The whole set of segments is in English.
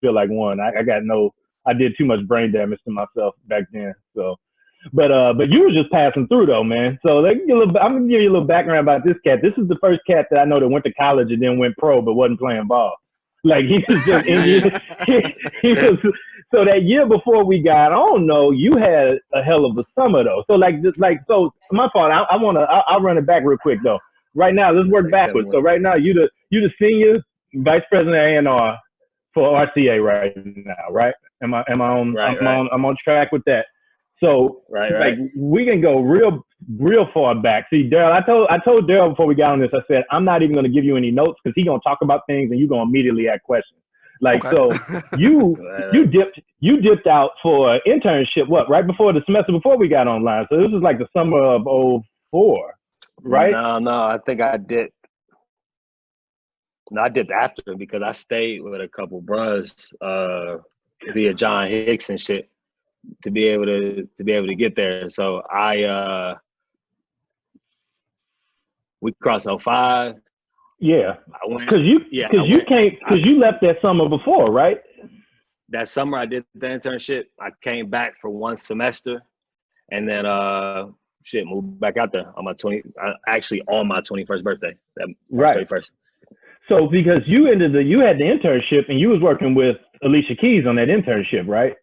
feel like one. I did too much brain damage to myself back then. So, but you were just passing through though, man. So I'm gonna give you a little background about this cat. This is the first cat that I know that went to college and then went pro, but wasn't playing ball. Like he was just he was. So that year before we got on, though, you had a hell of a summer though. So so my fault. I'll run it back real quick though. Right now, let's work backwards. So right now, you the senior vice president of A&R for RCA right now, right? Am I on? Right, I'm on track with that. So right. We can go real far back. See, Daryl, I told Daryl before we got on this, I said I'm not even going to give you any notes because he's going to talk about things and you're going to immediately ask questions. Like okay. So you dipped out for an internship right before the semester before we got online. So this was like the summer of 2004, right? No, I think I did. No, I dipped after because I stayed with a couple bros via John Hicks and shit to be able to get there. So we crossed 05. Yeah, because you left that summer before, right? That summer I did the internship. I came back for one semester, and then moved back out there on my on my 21st birthday. Right. 21st. So because you had the internship and you was working with Alicia Keys on that internship, right?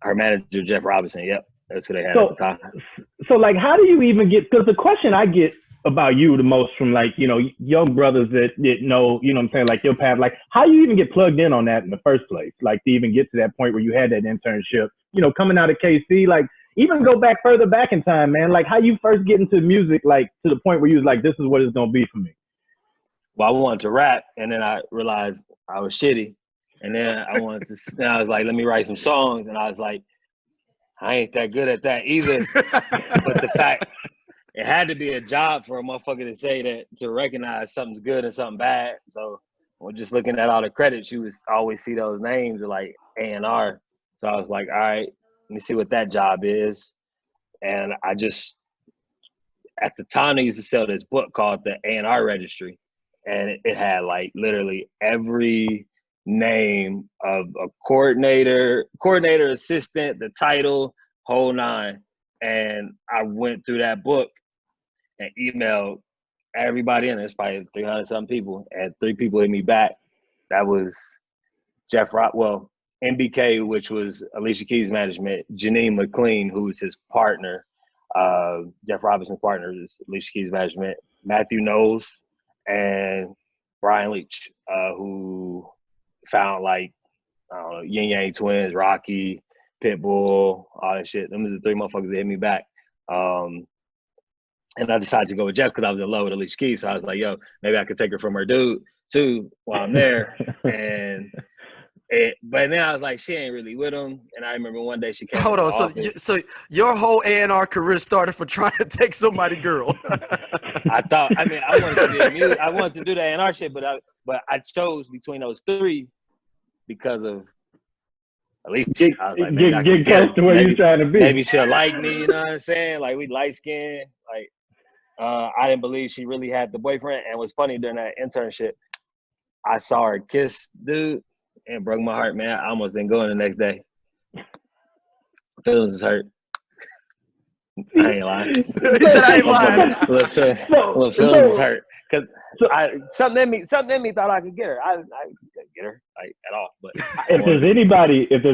Her manager Jeff Robinson. Yep, that's who they had at the time. So like, how do you even get? Because the question I get about you the most from like, young brothers that know, what I'm saying, like your path, like how you even get plugged in on that in the first place, like to even get to that point where you had that internship, coming out of KC, like even go back further back in time, man, like how you first get into music, like to the point where you was like, this is what it's going to be for me. Well, I wanted to rap and then I realized I was shitty. And then I was like, let me write some songs. And I was like, I ain't that good at that either. But the fact, it had to be a job for a motherfucker to say that, to recognize something's good and something bad. So we're just looking at all the credits, you would always see those names like A&R. So I was like, all right, let me see what that job is. And I just, at the time, they used to sell this book called the A&R Registry. And it had like literally every name of a coordinator, assistant, the title, whole nine. And I went through that book and emailed everybody in. There's probably 300 something people, and 3 people hit me back. That was MBK, which was Alicia Keys' management, Janine McLean, who was his partner, Jeff Robinson's partner is Alicia Keys' management, Matthew Knowles, and Brian Leach, who found like, I don't know, Yin Yang Twins, Rocky, Pitbull, all that shit. Them was the 3 motherfuckers that hit me back. And I decided to go with Jeff because I was in love with Alicia Keys. So I was like, yo, maybe I could take her from her dude too while I'm there. But then I was like, she ain't really with him. And I remember one day she came. Hold on, so your whole A&R career started for trying to take somebody's girl. I wanted to do the A&R shit, but I chose between those 3 because of Alicia. I was like, get close to where you're trying to be. Maybe she'll like me, you know what I'm saying? Like, we light skinned. Like, I didn't believe she really had the boyfriend. And it was funny during that internship, I saw her kiss dude and broke my heart, man. I almost didn't go in the next day. Feelings is hurt. I ain't lying. He said I ain't lying. Little feelings is hurt. Cause something in me thought I could get her. I couldn't get her like at all. But if there's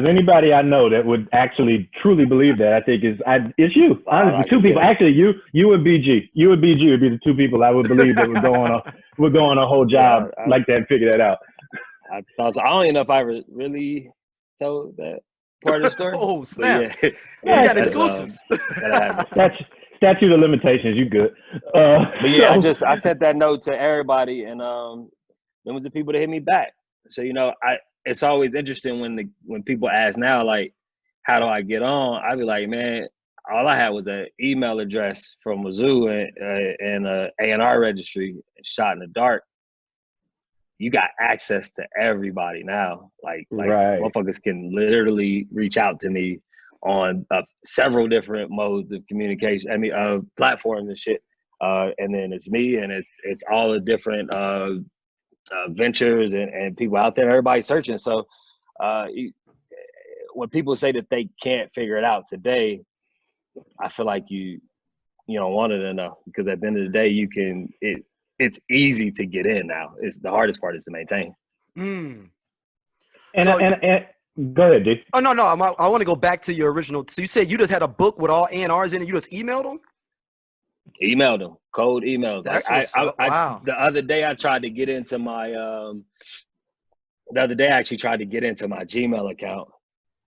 anybody I know that would actually truly believe that, I think it's you. Honestly, 2 people. Actually, you and BG. You and BG would be the 2 people I would believe that would go on a whole job like that and figure that out. I don't even know if I really told that part of the story. Oh snap! Yeah. We got exclusives. That's statute of limitations. You good? But yeah, I sent that note to everybody, and there was the people that hit me back. So it's always interesting when people ask now, like, how do I get on? I be like, man, all I had was an email address from Mizzou and A&R registry, shot in the dark. You got access to everybody now. Like right. Motherfuckers can literally reach out to me on several different modes of communication. I mean, platforms and shit. And then it's me, and it's all the different ventures and people out there. Everybody's searching. So when people say that they can't figure it out today, I feel like you don't want it enough, because at the end of the day, it's easy to get in now. It's the hardest part is to maintain. Mm. And, So, and go ahead, dude. oh no, I want to go back to your original. So you said you just had a book with all A&Rs in it. You just emailed them. Emailed them, cold emails. That's Like what's up. Wow. the other day I tried to get into my the other day I actually tried to get into my Gmail account,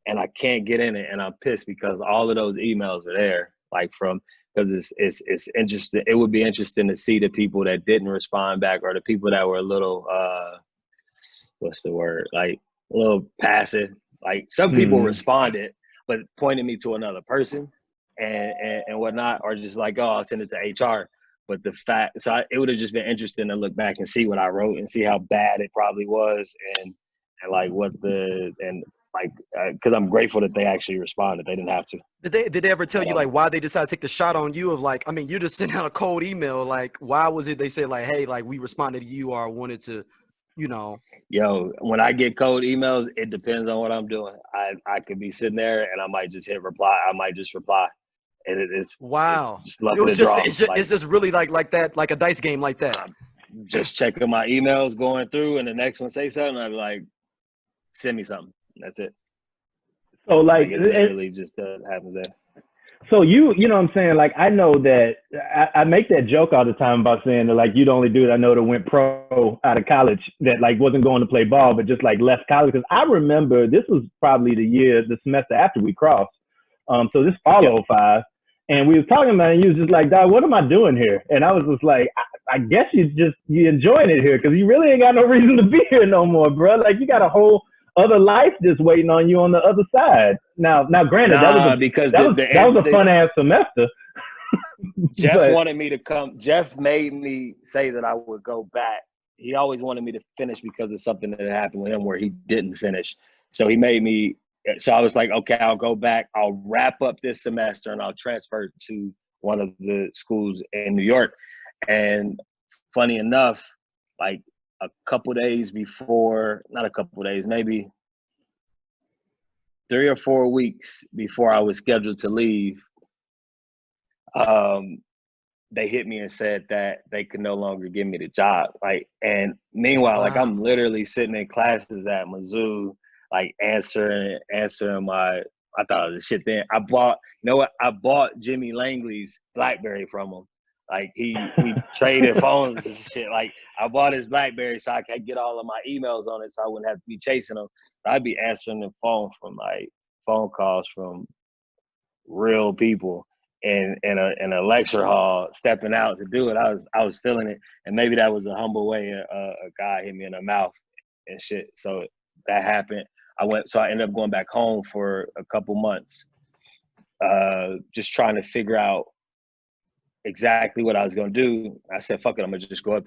and I can't get in it, and I'm pissed because all of those emails are there. Like because it's interesting. It would be interesting to see the people that didn't respond back, or the people that were a little what's the word, like a little passive. Like some people responded, but pointed me to another person and whatnot, or just like, oh, I'll send it to HR. But it would have just been interesting to look back and see what I wrote and see how bad it probably was, and like because I'm grateful that they actually responded. They didn't have to. Did they ever tell you like why they decided to take the shot on you? Of like, I mean, you just sent out a cold email. Like, why was it they said like, hey, like we responded to you, or wanted to, you know? Yo, when I get cold emails, it depends on what I'm doing. I could be sitting there and I might just hit reply. I might just reply. And it's Wow. just luck It of was the just draw. it's just really like that, like a dice game like that. I'm just checking my emails, going through, and the next one say something, I'd be like, send me something. That's it. So like it literally just happens there. So you know what I'm saying? Like, I know that I make that joke all the time about saying that, like, you're the only dude I know that went pro out of college that like wasn't going to play ball, but just like left college. Because I remember this was probably the semester after we crossed. So this fall 05, and we was talking about it, and you was just like, dog, what am I doing here? And I was just like, I guess you enjoying it here, because you really ain't got no reason to be here no more, bro. Like, you got a whole other life just waiting on you on the other side. Now, granted, that was a fun ass semester. Jeff wanted me to come. Jeff made me say that I would go back. He always wanted me to finish because of something that happened with him where he didn't finish. So he made me. So I was like, okay, I'll go back. I'll wrap up this semester and I'll transfer to one of the schools in New York. And funny enough, like a couple days before, not a couple days, maybe 3 or 4 weeks before I was scheduled to leave, they hit me and said that they could no longer give me the job. Like, and meanwhile, like I'm literally sitting in classes at Mizzou, like answering my, I thought it was shit then. I bought Jimmy Langley's BlackBerry from him. Like we traded phones and shit. Like I bought his BlackBerry so I could get all of my emails on it, so I wouldn't have to be chasing them. I'd be answering the phone phone calls from real people in a lecture hall, stepping out to do it. I was feeling it, and maybe that was a humble way a guy hit me in the mouth and shit. So that happened. I ended up going back home for a couple months, just trying to figure out exactly what I was gonna do. I said, fuck it, I'm gonna just go up